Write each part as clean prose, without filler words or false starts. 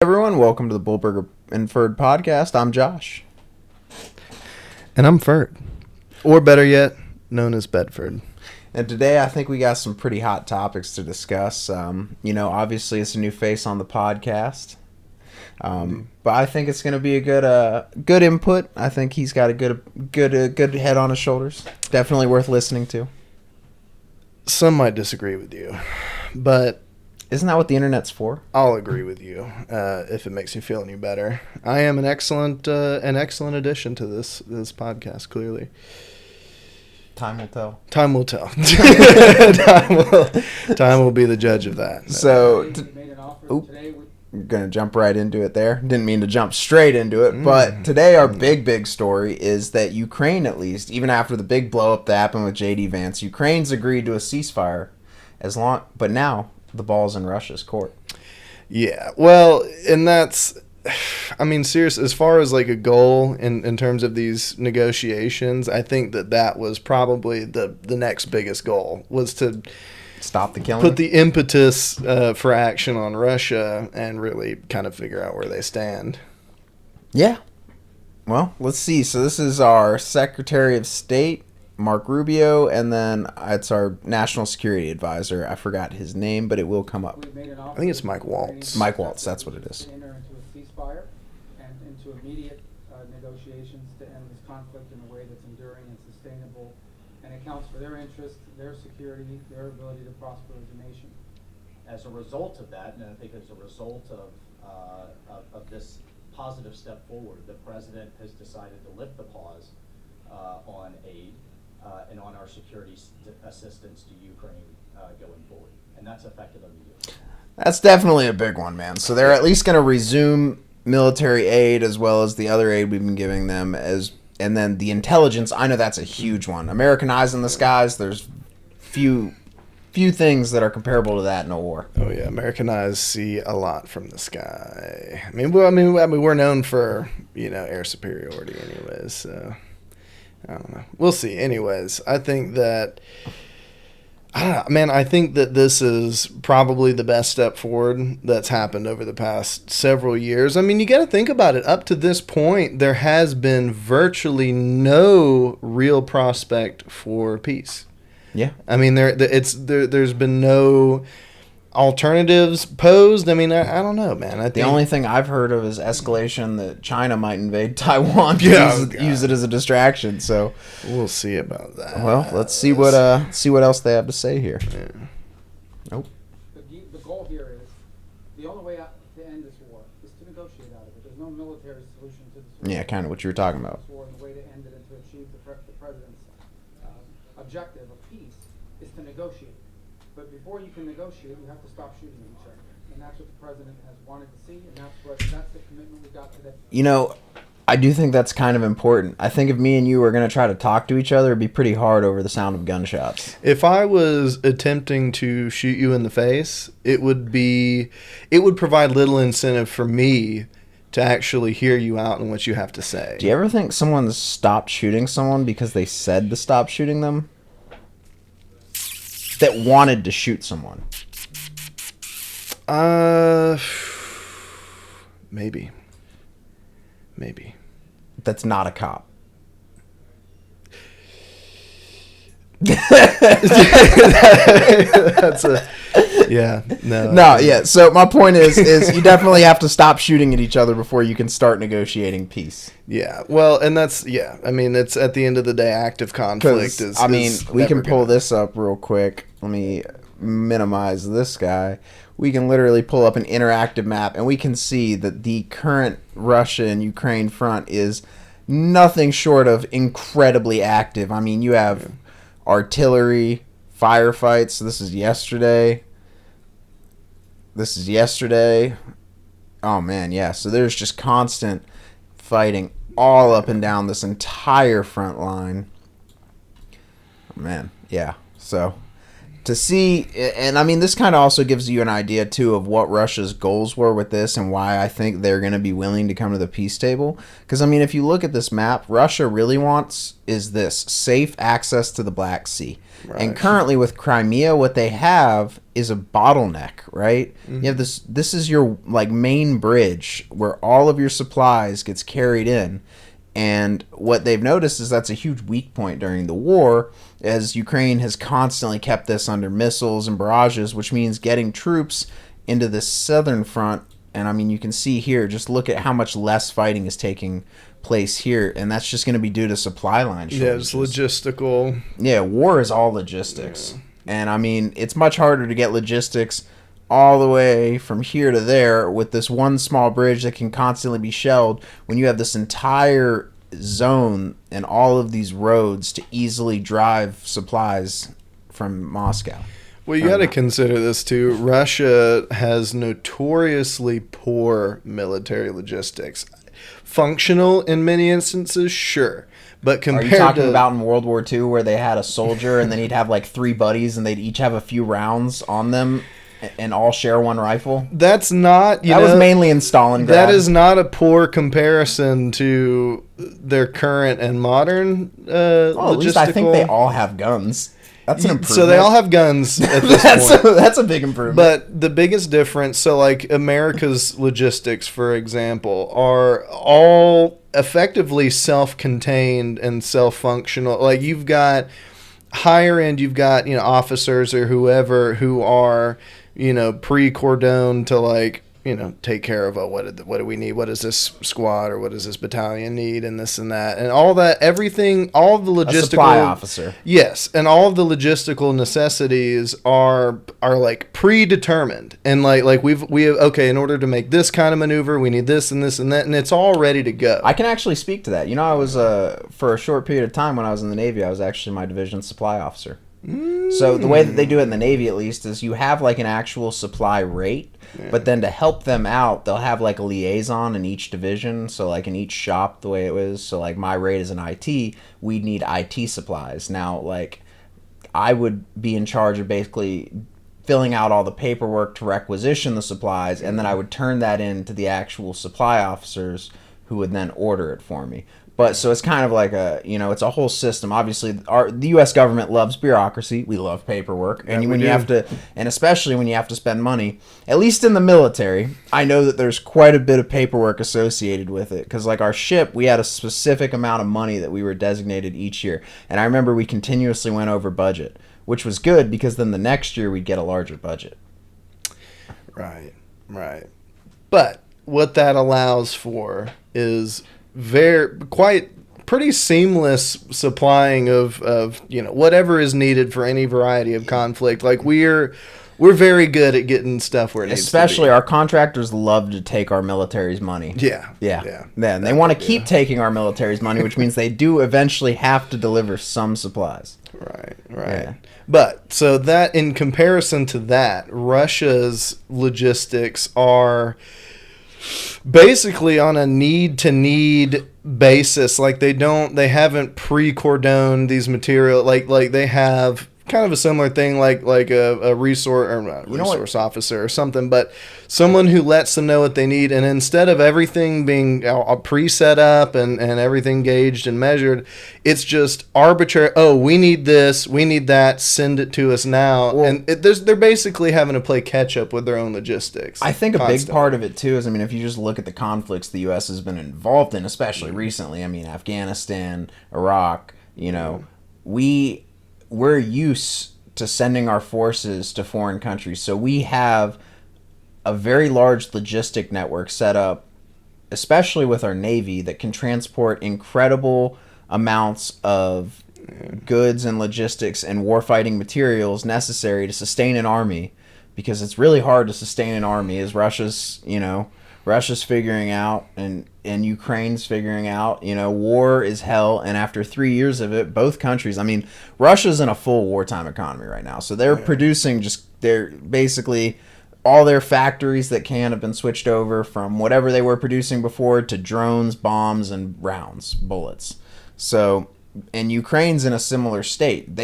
Everyone, welcome to the Bullburger and Ferd podcast. I'm Josh. And I'm Ferd. Or better yet, known as Bedford. And today I think we got some pretty hot topics to discuss. Obviously it's a new face on the podcast. But I think it's going to be a good input. I think he's got a good head on his shoulders. Definitely worth listening to. Some might disagree with you, but isn't that what the internet's for? I'll agree with you if it makes you feel any better. I am an excellent addition to this podcast. Clearly, time will tell. Time will tell. Time will be the judge of that. So, we're gonna jump right into it. There, didn't mean to jump straight into it, but today our big story is that Ukraine, at least, even after the big blow up that happened with J.D. Vance, Ukraine's agreed to a ceasefire, but now the ball's in Russia's court. Yeah, well, and that's, I mean, seriously, as far as like a goal in terms of these negotiations, I think that was probably the next biggest goal, was to stop the killing, put the impetus for action on Russia and really kind of figure out where they stand. Yeah. Well, let's see. So this is our Secretary of State, Mark Rubio, and then it's our National Security Advisor. I forgot his name, but it will come up. I think it's Mike Waltz. Mike Waltz, that's what it is. To enter into a ceasefire and into immediate negotiations to end this conflict in a way that's enduring and sustainable and accounts for their interests, their security, their ability to prosper as a nation. As a result of that, and I think as a result of this positive step forward, the President has decided to lift the pause on aid and on our security assistance to Ukraine going forward. And that's effective immediately. That's definitely a big one, man. So they're at least going to resume military aid as well as the other aid we've been giving them. And then the intelligence, I know that's a huge one. American eyes in the skies, there's few things that are comparable to that in a war. Oh, yeah. American eyes see a lot from the sky. I mean, we're known for, air superiority anyways, so I don't know. We'll see. Anyways, I think that this is probably the best step forward that's happened over the past several years. I mean, you got to think about it. Up to this point, there has been virtually no real prospect for peace. Yeah. I mean, there's been no alternatives posed. I mean, I don't know, man. I think the only thing I've heard of is escalation that China might invade Taiwan. Use it as a distraction. So we'll see about that. Well, let's see what else they have to say here. Yeah. Nope. The goal here is the only way out to end this war is to negotiate out of it. There's no military solution to this war. Yeah, kind of what you were talking about. And the way to end it and to achieve the president's objective of peace is to negotiate. But before you can negotiate, you have to stop shooting at each other. And that's what the president has wanted to see, and that's the commitment we got today. I do think that's kind of important. I think if me and you were going to try to talk to each other, it'd be pretty hard over the sound of gunshots. If I was attempting to shoot you in the face, it would provide little incentive for me to actually hear you out and what you have to say. Do you ever think someone stopped shooting someone because they said to stop shooting them? That wanted to shoot someone? Maybe. That's not a cop. No. So my point is you definitely have to stop shooting at each other before you can start negotiating peace. Yeah. Well, and that's I mean, it's at the end of the day, active conflict is. We can pull this up real quick. Let me minimize this guy. We can literally pull up an interactive map, and we can see that the current Russia and Ukraine front is nothing short of incredibly active. I mean, you have artillery, firefights. So this is yesterday. Oh, man, yeah. So there's just constant fighting all up and down this entire front line. Oh, man, yeah. So to see, and I mean, this kind of also gives you an idea too of what Russia's goals were with this and why I think they're going to be willing to come to the peace table. Because I mean, if you look at this map, Russia really wants is this safe access to the Black Sea. Right. And currently with Crimea, what they have is a bottleneck, right? Mm-hmm. You have this is your like main bridge where all of your supplies gets carried in. And what they've noticed is that's a huge weak point during the war, as Ukraine has constantly kept this under missiles and barrages, which means getting troops into the southern front. And I mean, you can see here, just look at how much less fighting is taking place here. And that's just going to be due to supply line shortages. Yeah, it's logistical. Yeah, war is all logistics. Yeah. And I mean, it's much harder to get logistics all the way from here to there with this one small bridge that can constantly be shelled when you have this entire zone and all of these roads to easily drive supplies from Moscow. Well, you got to consider this too. Russia has notoriously poor military logistics. Functional in many instances, sure. But compared Are you talking about in World War II where they had a soldier and then he'd have like 3 buddies and they'd each have a few rounds on them and all share one rifle? That's not, that was mainly in Stalingrad. That is not a poor comparison to their current and modern logistical. At least I think they all have guns. That's an improvement. So they all have guns at this point. That's a big improvement. But the biggest difference, so like America's logistics, for example, are all effectively self-contained and self-functional. Like you've got higher end, you've got, officers or whoever who are, pre-cordoned to like, take care of what do we need? What does this squad or what does this battalion need, and this and that, and all that, everything, all of the logistical. A supply officer. Yes, and all of the logistical necessities are like predetermined, and like we have okay, in order to make this kind of maneuver, we need this and this and that, and it's all ready to go. I can actually speak to that. I was for a short period of time when I was in the Navy, I was actually my division supply officer. So the way that they do it in the Navy, at least, is you have like an actual supply rate, but then to help them out, they'll have like a liaison in each division. So like in each shop, the way it was. So like my rate is in IT, we'd need IT supplies. Now, like I would be in charge of basically filling out all the paperwork to requisition the supplies, and then I would turn that in to the actual supply officers who would then order it for me. But so it's kind of like it's a whole system. Obviously, the U.S. government loves bureaucracy. We love paperwork, and when you have to, and especially when you have to spend money. At least in the military, I know that there's quite a bit of paperwork associated with it. Because like our ship, we had a specific amount of money that we were designated each year, and I remember we continuously went over budget, which was good because then the next year we'd get a larger budget. Right. But what that allows for is pretty seamless supplying of whatever is needed for any variety of conflict. Like we're very good at getting stuff where it needs to be. Especially our contractors love to take our military's money. Yeah. Then they want to keep taking our military's money, which means they do eventually have to deliver some supplies. Right. Yeah. But so that in comparison to that, Russia's logistics are basically on a need basis. Like they haven't pre-cordoned these material, like they have kind of a similar thing, like a resource or not resource officer or something, but someone who lets them know what they need. And instead of everything being pre-set up and everything gauged and measured, it's just arbitrary. Oh, we need this, we need that, send it to us now. Well, and they're basically having to play catch up with their own logistics. I think a big part of it too is, if you just look at the conflicts the U.S. has been involved in, especially recently, Afghanistan, Iraq, we're used to sending our forces to foreign countries. So we have a very large logistic network set up, especially with our Navy, that can transport incredible amounts of goods and logistics and warfighting materials necessary to sustain an army, because it's really hard to sustain an army, as Russia's figuring out and Ukraine's figuring out. War is hell, and after 3 years of it, both countries, Russia's in a full wartime economy right now. So they're producing they're basically all their factories that can have been switched over from whatever they were producing before to drones, bombs, and rounds, bullets. So, and Ukraine's in a similar state.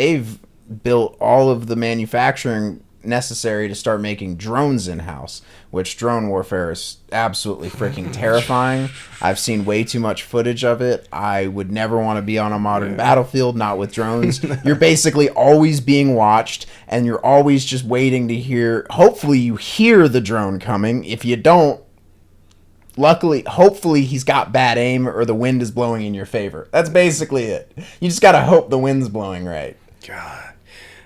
built all of the manufacturing necessary to start making drones in-house, which drone warfare is absolutely freaking terrifying. I've seen way too much footage of it. I would never want to be on a modern battlefield, not with drones. You're basically always being watched, and you're always just waiting to hear. Hopefully you hear the drone coming. If you don't, hopefully he's got bad aim or the wind is blowing in your favor. That's basically it. You just gotta hope the wind's blowing right. God.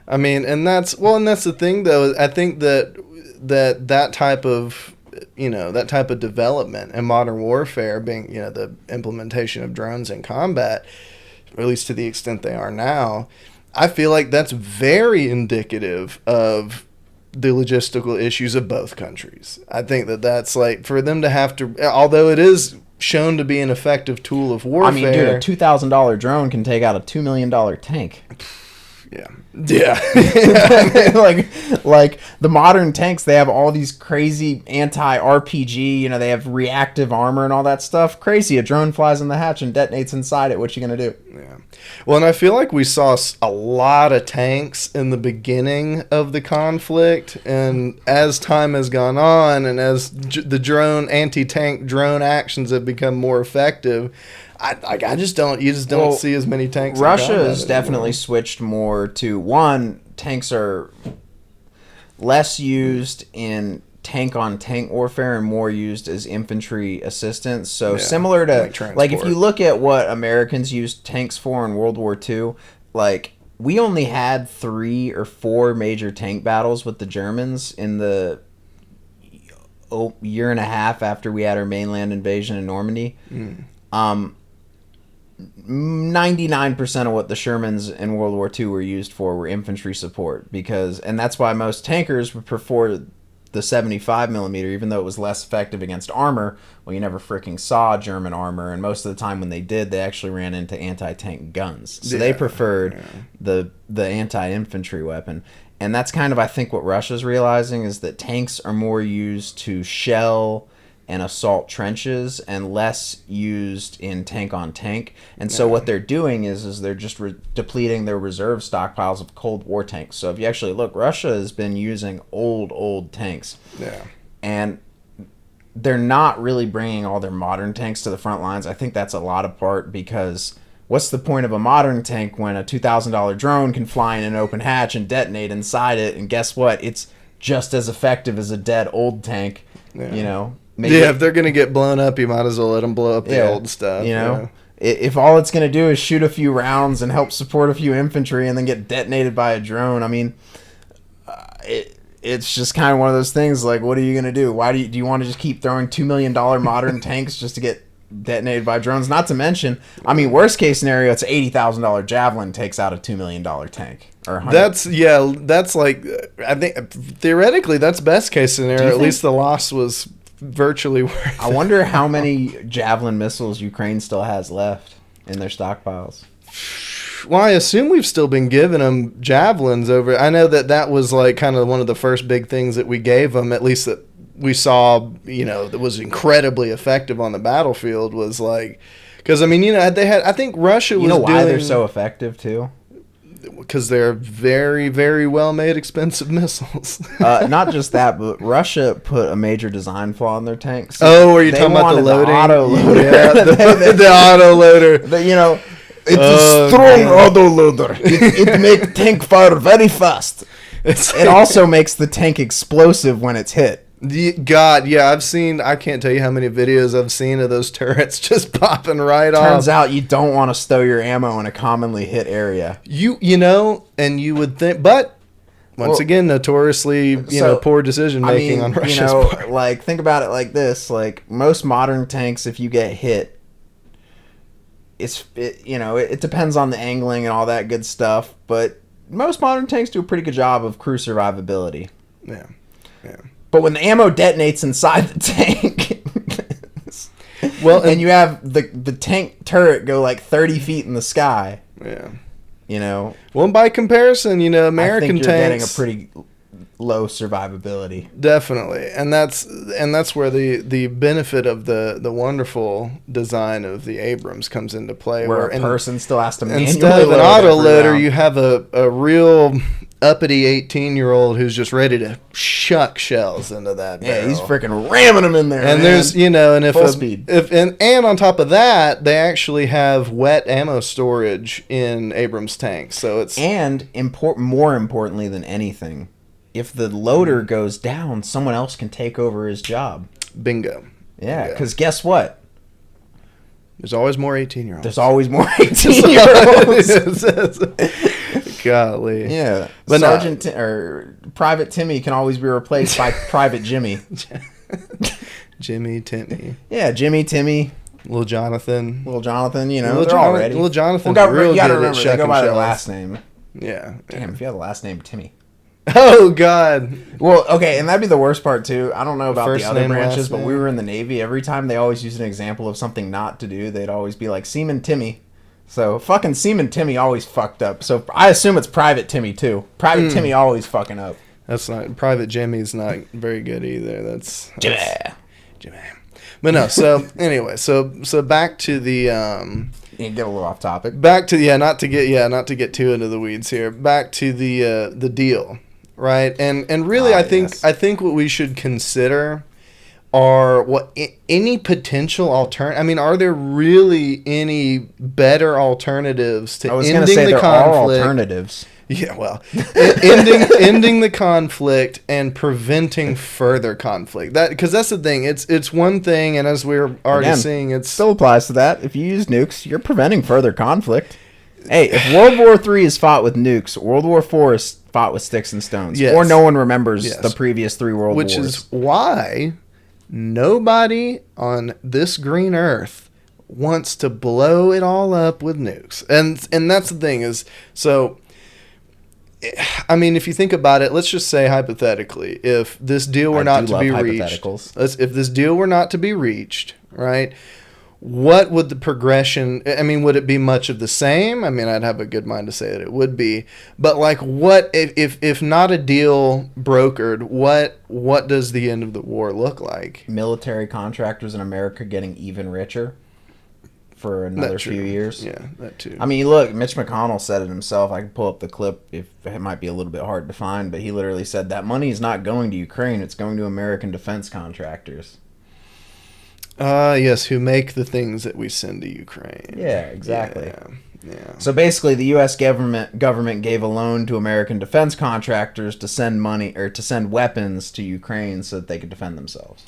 I mean, and that's the thing, though. I think that type of, that type of development in modern warfare, being, the implementation of drones in combat, or at least to the extent they are now, I feel like that's very indicative of the logistical issues of both countries. I think that's like, for them to have to, although it is shown to be an effective tool of warfare. I mean, dude, a $2,000 drone can take out a $2 million tank. Yeah. like the modern tanks, they have all these crazy anti-RPG, they have reactive armor and all that stuff. Crazy. A drone flies in the hatch and detonates inside it. What you gonna do? Yeah. Well, and I feel like we saw a lot of tanks in the beginning of the conflict, and as time has gone on, and as the anti-tank drone actions have become more effective, I just don't see as many tanks. Russia has definitely switched more to, one, tanks are less used in tank-on-tank warfare and more used as infantry assistance. So similar to, like if you look at what Americans used tanks for in World War II, like we only had 3 or 4 major tank battles with the Germans in the year and a half after we had our mainland invasion in Normandy. 99% of what the Shermans in World War II were used for were infantry support, and that's why most tankers would prefer the 75 millimeter, even though it was less effective against armor. Well, you never freaking saw German armor, and most of the time when they did, they actually ran into anti-tank guns. So they preferred the anti-infantry weapon. And that's kind of, I think, what Russia's realizing, is that tanks are more used to shell and assault trenches and less used in tank-on-tank. And so what they're doing is they're just depleting their reserve stockpiles of Cold War tanks. So if you actually look, Russia has been using old tanks. Yeah. And they're not really bringing all their modern tanks to the front lines. I think that's a lot of part because what's the point of a modern tank when a $2,000 drone can fly in an open hatch and detonate inside it? And guess what? It's just as effective as a dead old tank, if they're going to get blown up, you might as well let them blow up the old stuff. If all it's going to do is shoot a few rounds and help support a few infantry and then get detonated by a drone, I mean, it's just kind of one of those things, like, what are you going to do? Why do you want to just keep throwing $2 million modern tanks just to get detonated by drones? Not to mention, I mean, worst case scenario, it's $80,000 Javelin takes out a $2 million tank. That's like, I think, theoretically, that's best case scenario. At least the loss was virtually worth it. I wonder how many Javelin missiles Ukraine still has left in their stockpiles. Well, I assume we've still been giving them Javelins over. I know that was like kind of one of the first big things that we gave them, at least that we saw, that was incredibly effective on the battlefield, was like, because I mean, they had, I think Russia was doing. Why they're so effective too? Because they're very, very well made, expensive missiles. Not just that, but Russia put a major design flaw in their tanks. Are you talking about the loading? Auto loader. Yeah, the auto loader. It's a strong auto loader. It makes tank fire very fast. It also makes the tank explosive when it's hit. God, yeah, I can't tell you how many videos I've seen of those turrets just popping right off. Turns out you don't want to stow your ammo in a commonly hit area. And you would think, but once again, notoriously, poor decision making on Russia's part. Like, think about it like this: like most modern tanks, if you get hit, it depends on the angling and all that good stuff, but most modern tanks do a pretty good job of crew survivability. Yeah. But when the ammo detonates inside the tank, and you have the tank turret go like 30 feet in the sky. Yeah. Well, by comparison, American I think you're tanks getting a pretty low survivability. Definitely, and that's where the benefit of the wonderful design of the Abrams comes into play. Where a person still has to manually instead of an load auto every loader, round. you have a real uppity 18-year-old who's just ready to shuck shells into that Yeah, barrel. he's freaking ramming them in there. And man. there's and if Full speed. and on top of that, they actually have wet ammo storage in Abrams tanks, so it's And more importantly than anything, if the loader goes down, someone else can take over his job. bingo. Yeah, Bingo. because guess what? There's always more 18-year-olds. There's always more 18-year-olds. Golly. Yeah, But Sergeant or Private Timmy can always be replaced by Private Jimmy. Jimmy, Timmy, Yeah, Jimmy, Timmy, little Jonathan. little Jonathan. You know, Little they're all Jonathan- ready. little Jonathan's Well, real you gotta good at remember they go shucking by their shells. last name. Yeah. Damn, if you have the last name Timmy. Oh God. Well, okay, and that'd be the worst part too. I don't know about First the other name, branches, last but we name. were in the Navy. Every time they always use an example of something not to do, they'd always be like Seaman Timmy. So fucking Seaman Timmy always fucked up. So I assume it's Private Timmy too. Private Timmy always fucking up. That's not Private Jimmy's not very good either. That's Jimmy. Jimmy. But no, so anyway, so back to the You get a little off topic. not to get too into the weeds here. Back to the deal, right? And really, I yes. think what we should consider are any potential I mean, are there really any better alternatives to I was ending going to say the there are conflict? alternatives. Yeah, well, ending the conflict and preventing further conflict. Because that's the thing. It's one thing, and as we're already Again, seeing, it's Still applies to that. If you use nukes, you're preventing further conflict. Hey, if World War III is fought with nukes, World War IV is fought with sticks and stones. Yes. Or no one remembers Yes. the previous 3 world which wars. is why nobody on this green earth wants to blow it all up with nukes. And that's the thing is, so I mean, if you think about it, let's just say hypothetically, if this deal were I not do to be love reached, hypotheticals. if this deal were not to be reached, right? What would the progression? I mean, would it be much of the same? I mean, I'd have a good mind to say that it would be, but like, what if not a deal brokered? What does the end of the war look like? Military contractors in America getting even richer for another That few true. years. Yeah, that too. I mean, look, Mitch McConnell said it himself. I can pull up the clip if it might be a little bit hard to find, but he literally said that money is not going to Ukraine, it's going to American defense contractors. Yes, who make the things that we send to Ukraine. Yeah, exactly. Yeah. So basically, the U.S. government gave a loan to American defense contractors to send money or to send weapons to Ukraine so that they could defend themselves.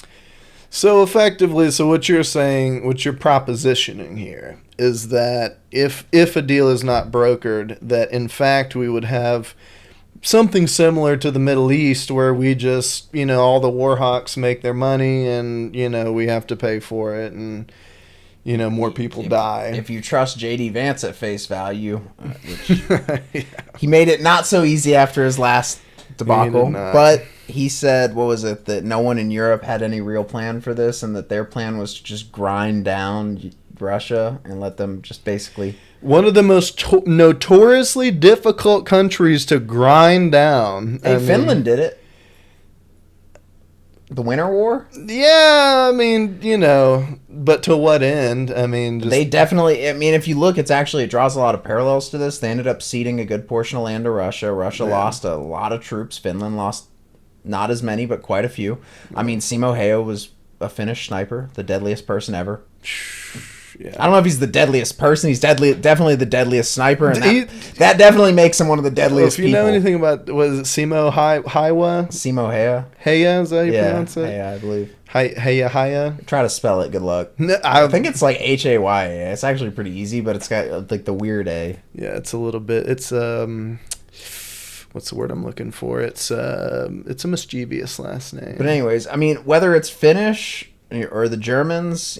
So effectively, what you're saying, what you're propositioning here is that if a deal is not brokered, that in fact we would have something similar to the Middle East where we just, all the war hawks make their money and, we have to pay for it and, more people die. If you trust J.D. Vance at face value, which he made it not so easy after his last debacle, He did not. but he said, what was it, that no one in Europe had any real plan for this and that their plan was to just grind down Russia and let them just basically... One of the most notoriously difficult countries to grind down. Hey, I mean, Finland did it. The Winter War? Yeah, I mean, but to what end? I mean, just They definitely, if you look, it draws a lot of parallels to this. They ended up ceding a good portion of land to Russia. Russia lost a lot of troops. Finland lost not as many, but quite a few. I mean, Simo Häyhä was a Finnish sniper, the deadliest person ever. yeah. I don't know if he's the deadliest person. He's definitely the deadliest sniper, and He- that definitely makes him one of the deadliest If you people. know anything about, was it Simo Häyhä? Simo Häyhä? Häyhä, is that how you Yeah, pronounce it? Häyhä, I believe. Häyhä? Try to spell it. Good luck. No, I think it's like Hayya. It's actually pretty easy, but it's got like the weird A. Yeah, it's a little bit. It's what's the word I'm looking for? It's a mischievous last name. But anyways, whether it's Finnish or the Germans,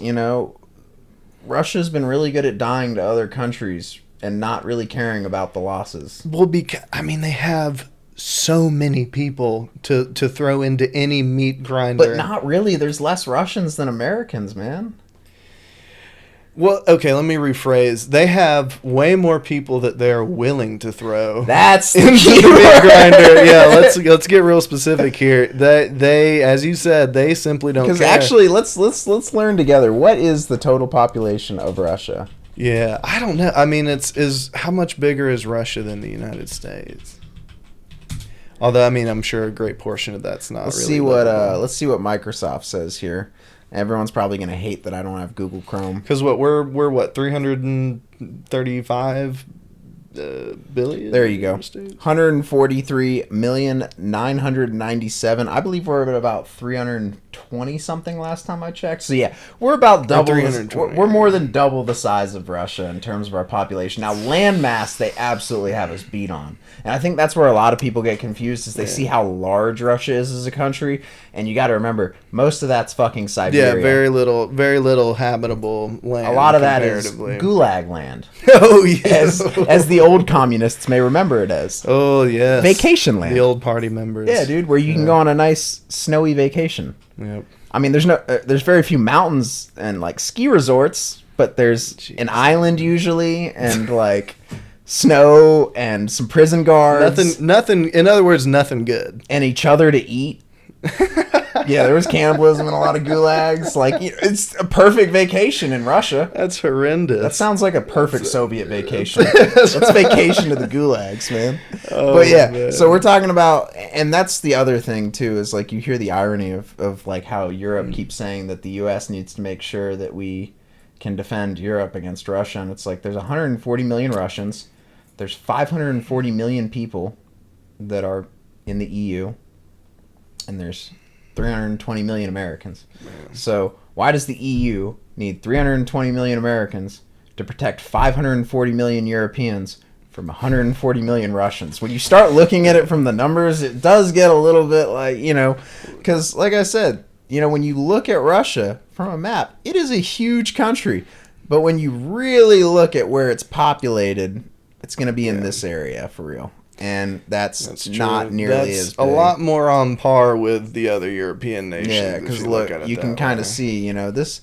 Russia's been really good at dying to other countries and not really caring about the losses. Well, because they have so many people to throw into any meat grinder. But not really. There's less Russians than Americans, man. Well, okay, let me rephrase. They have way more people that they're willing to throw That's the into key the meat word. grinder. Yeah, let's get real specific here. They, as you said, they simply don't care. Because actually, let's learn together. What is the total population of Russia? Yeah, I don't know. I mean, is how much bigger is Russia than the United States? Although, I mean, I'm sure a great portion of that's not. Let's really see what livable. let's see what Microsoft says here. Everyone's probably gonna hate that I don't have Google Chrome. Because we're what 335 billion. There you go. States? 143,997. I believe we're at about 320 something last time I checked. So yeah, we're about double. 320. We're more than double the size of Russia in terms of our population. Now, landmass, they absolutely have us beat on, and I think that's where a lot of people get confused is they see how large Russia is as a country, and you got to remember most of that's fucking Siberia. Yeah, very little habitable land. A lot of that is comparatively. Gulag land, Oh yes. as the old communists may remember it as. Oh yes. Vacation land. The old party members. Yeah, dude, where you can go on a nice snowy vacation. Yep. I mean, there's very few mountains and like ski resorts, but there's an island usually and like snow and some prison guards. Nothing. In other words, nothing good. And each other to eat. Yeah, there was cannibalism and a lot of gulags. Like, it's a perfect vacation in Russia. That's horrendous. That sounds like a perfect Soviet vacation. Let's vacation to the gulags, man. Oh, but yeah, man. so we're talking about, and that's the other thing too, is like you hear the irony of like how Europe keeps saying that the U.S. needs to make sure that we can defend Europe against Russia, and it's like there's 140 million Russians, there's 540 million people that are in the EU, and there's 320 million Americans. Man. So why does the EU need 320 million Americans to protect 540 million Europeans from 140 million Russians? When you start looking at it from the numbers, it does get a little bit like, because like I said, when you look at Russia from a map, it is a huge country. But when you really look at where it's populated, it's going to be in this area for real. And that's not nearly as big. A lot more on par with the other European nations. Yeah, because look, you can kind of see, there's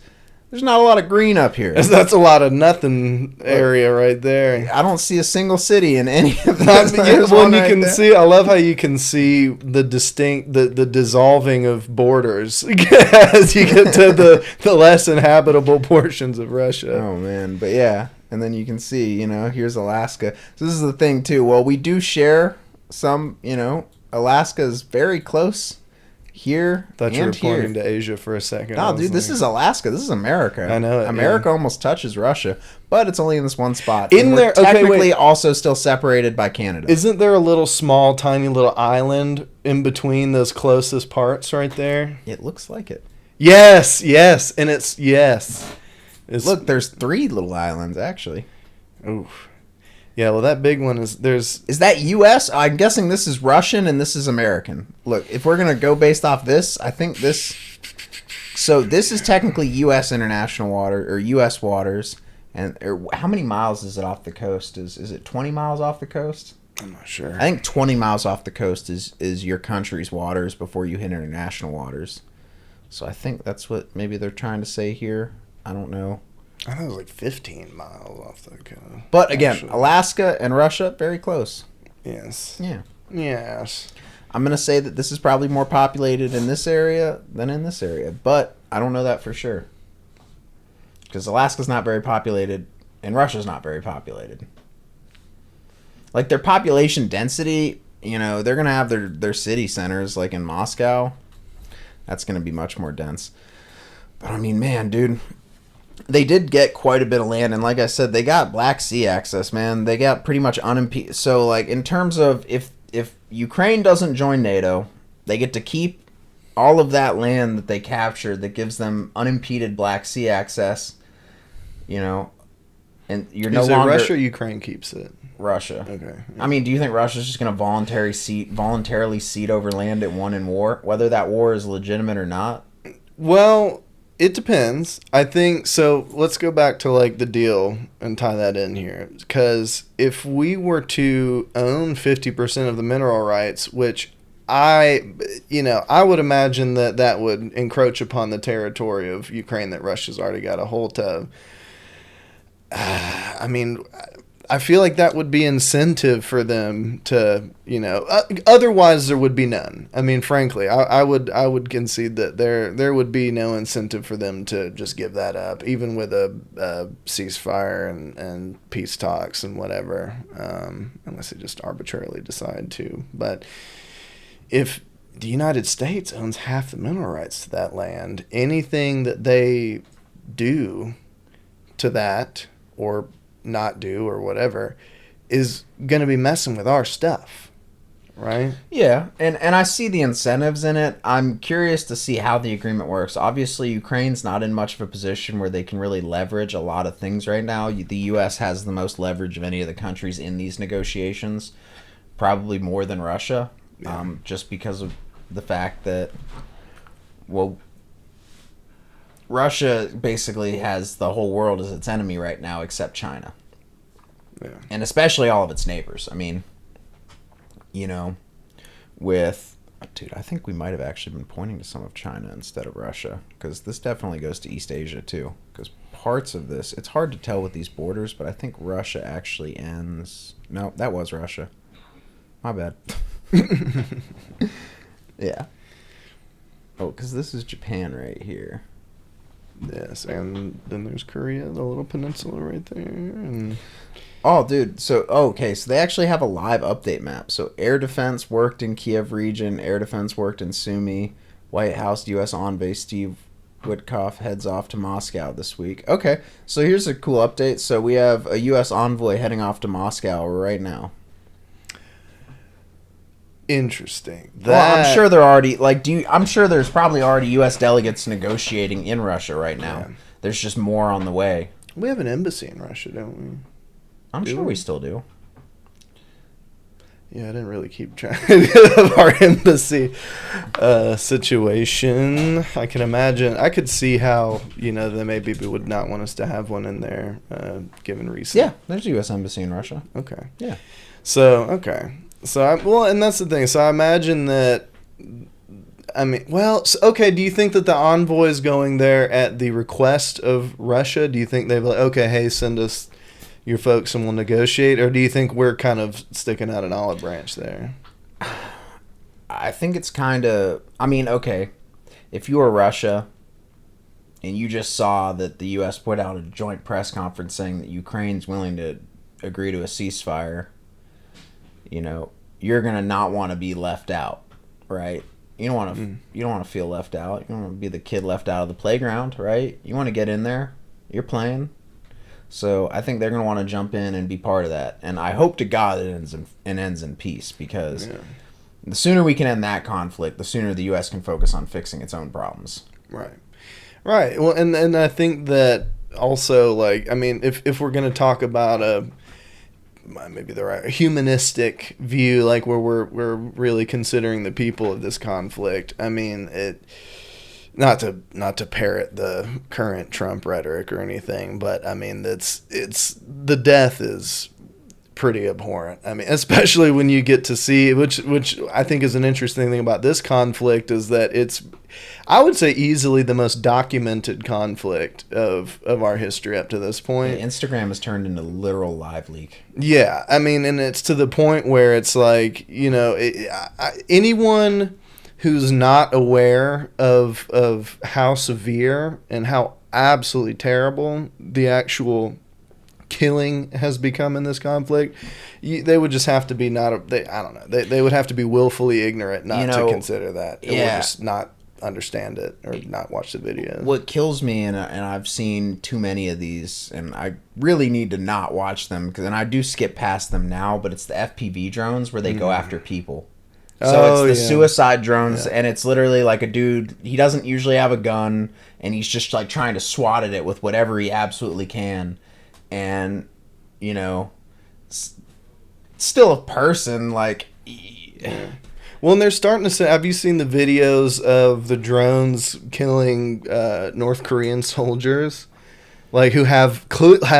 not a lot of green up here. That's a lot of nothing area right there. I don't see a single city in any of Well, those. you can see. I love how you can see the the dissolving of borders as you get to the less inhabitable portions of Russia. Oh man, but yeah. And then you can see, here's Alaska. So this is the thing, too. Well, we do share some, Alaska is very close here Thought you were and here. pointing to Asia for a second. No, dude, this is Alaska. This is America. I know it, America almost touches Russia, but it's only in this one spot. In And there, we're okay, technically wait. also still separated by Canada. Isn't there a little small, tiny little island in between those closest parts right there? It looks like it. Yes, and it's Look, there's 3 little islands, actually. Oof. Yeah, well, that big one is Is that U.S.? I'm guessing this is Russian and this is American. Look, if we're going to go based off this, I think this... So this is technically U.S. international water, or U.S. waters. And how many miles is it off the coast? Is it 20 miles off the coast? I'm not sure. I think 20 miles off the coast is your country's waters before you hit international waters. So I think that's what maybe they're trying to say here. I don't know. I thought it was like 15 miles off the coast. But again, Actually. Alaska and Russia, very close. Yes. Yeah. Yes. I'm going to say that this is probably more populated in this area than in this area. But I don't know that for sure. Because Alaska's not very populated and Russia's not very populated. Like their population density, they're going to have their city centers like in Moscow. That's going to be much more dense. But I mean, man, dude, they did get quite a bit of land. And like I said, they got Black Sea access, man. They got pretty much unimpeded. So like in terms of if Ukraine doesn't join NATO, they get to keep all of that land that they captured that gives them unimpeded Black Sea access, and you're no longer... Russia or Ukraine keeps it? Russia. Okay. I mean, do you think Russia's just going to voluntarily cede over land it won in war, whether that war is legitimate or not? Well, it depends. I think so. Let's go back to like the deal and tie that in here, because if we were to own 50% of the mineral rights, which I would imagine that would encroach upon the territory of Ukraine that Russia's already got a hold of. I mean, I feel like that would be incentive for them to, otherwise there would be none. I mean, frankly, I would concede that there would be no incentive for them to just give that up, even with a ceasefire and peace talks and whatever, unless they just arbitrarily decide to. But if the United States owns half the mineral rights to that land, anything that they do to that or not do or whatever is going to be messing with our stuff, right? Yeah, and I see the incentives in it. I'm curious to see how the agreement works. Obviously, Ukraine's not in much of a position where they can really leverage a lot of things right now. The U.S. has the most leverage of any of the countries in these negotiations, probably more than Russia, just because of the fact that, well, Russia basically has the whole world as its enemy right now except China. Yeah. And especially all of its neighbors. I mean, dude, I think we might have actually been pointing to some of China instead of Russia, because this definitely goes to East Asia too. Because parts of this, it's hard to tell with these borders, but I think Russia actually ends. No, that was Russia. My bad. Yeah. Oh, because this is Japan right here. Yes, and then there's Korea, the little peninsula right there. And oh, dude. So, okay. So they actually have a live update map. So air defense worked in Kiev region. Air defense worked in Sumy. White House U.S. envoy Steve Witkoff heads off to Moscow this week. Okay. So here's a cool update. So we have a U.S. envoy heading off to Moscow right now. Interesting. Well, I'm sure they're already I'm sure there's probably already U.S. delegates negotiating in Russia right now. Yeah. There's just more on the way. We have an embassy in Russia, don't we? I'm sure we still do. Yeah, I didn't really keep track of our embassy situation. I can imagine. I could see how they maybe would not want us to have one in there, given recent. Yeah, there's a U.S. embassy in Russia. Okay. Yeah. So okay. So and that's the thing. So I imagine that. I mean, okay. Do you think that the envoy is going there at the request of Russia? Do you think they've like, okay, hey, send us your folks and we'll negotiate, or do you think we're kind of sticking out an olive branch there? I think it's kind of. I mean, okay, if you were Russia, and you just saw that the U.S. put out a joint press conference saying that Ukraine's willing to agree to a ceasefire. You're gonna not want to be left out, right? You don't want to. You don't want to feel left out. You don't want to be the kid left out of the playground, right? You want to get in there. You're playing. So I think they're gonna want to jump in and be part of that. And I hope to God it ends in peace, because the sooner we can end that conflict, the sooner the U.S. can focus on fixing its own problems. Right. Well, and I think that also, if we're gonna talk about maybe the right humanistic view, like where we're really considering the people of this conflict. I mean, not to parrot the current Trump rhetoric or anything, but I mean it's the death is pretty abhorrent. I mean, especially when you get to see, which I think is an interesting thing about this conflict, is that it's, I would say, easily the most documented conflict of our history up to this point. Yeah, Instagram has turned into literal live leak. Yeah, I mean, and it's to the point where it's like, anyone who's not aware of how severe and how absolutely terrible the actual killing has become in this conflict, they would just have to be I don't know. They would have to be willfully ignorant not to consider that. Or just not understand it or not watch the video. What kills me, and I've seen too many of these, and I really need to not watch them, and I do skip past them now, but it's the FPV drones where they go after people. So it's the suicide drones, and it's literally like a dude, he doesn't usually have a gun, and he's just like trying to swat at it with whatever he absolutely can. And, still a person, like... Yeah. Well, and they're starting to say, have you seen the videos of the drones killing North Korean soldiers? Like, who have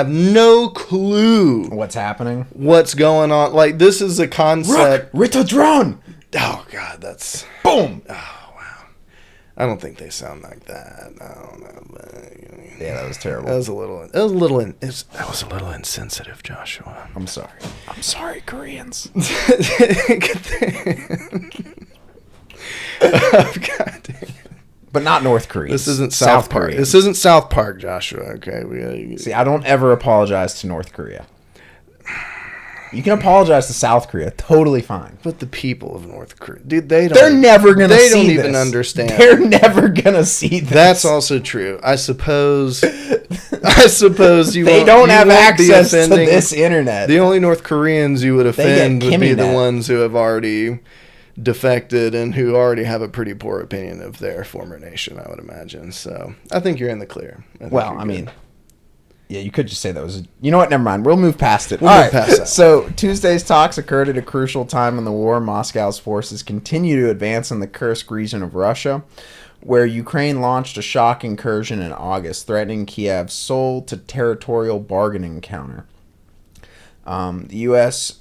no clue... what's happening? What's going on. Like, this is a concept... Rita drone! Oh, God, that's... Boom! Oh, wow. I don't think they sound like that. I don't know, but... Yeah, that was terrible. That was a little insensitive, Joshua. I'm sorry. I'm sorry, Koreans. God damn. But not North Korea. This isn't South Park. Koreans. This isn't South Park, Joshua. Okay, See, I don't ever apologize to North Korea. You can apologize to South Korea, totally fine. But the people of North Korea, dude, they're never gonna. They see don't this. even understand. They're never gonna see this. That's also true. I suppose. You. They don't have access to this internet. The only North Koreans you would offend would be the KimmyNet. ones who have already defected and who already have a pretty poor opinion of their former nation, I would imagine. So I think you're in the clear. Well, I mean, yeah, you could just say that was. You know what? Never mind. We'll move past it. We'll move past that. So Tuesday's talks occurred at a crucial time in the war. Moscow's forces continue to advance in the Kursk region of Russia, where Ukraine launched a shock incursion in August, threatening Kiev's sole to territorial bargaining counter. The U.S.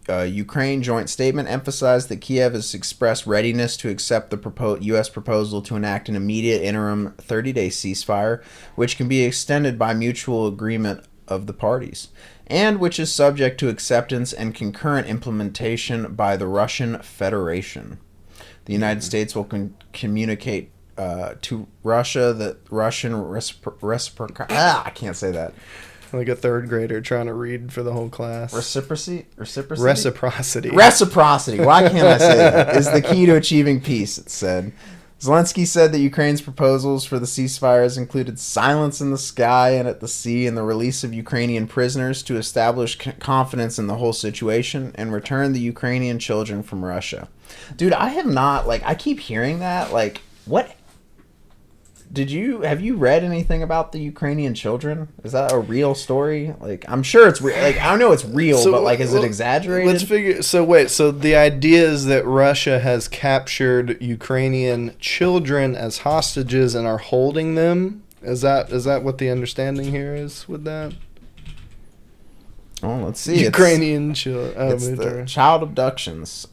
Ukraine joint statement emphasized that Kiev has expressed readiness to accept the U.S. proposal to enact an immediate interim 30-day ceasefire, which can be extended by mutual agreement of the parties, and which is subject to acceptance and concurrent implementation by the Russian Federation. The United States will communicate to Russia that Russian I can't say that. Like a third grader trying to read for the whole class. Reciprocity. Reciprocity. Why can't I say that? Is the key to achieving peace, it said. Zelensky said that Ukraine's proposals for the ceasefires included silence in the sky and at the sea and the release of Ukrainian prisoners to establish confidence in the whole situation and return the Ukrainian children from Russia. Dude, I have not, I keep hearing that. What? Have you read anything about the Ukrainian children? Is that a real story? I'm sure it's real. I know it's real, but is it exaggerated? Let's figure. So wait. So the idea is that Russia has captured Ukrainian children as hostages and are holding them. Is that what the understanding here is with that? Oh, let's see. Ukrainian children. It's the child abductions.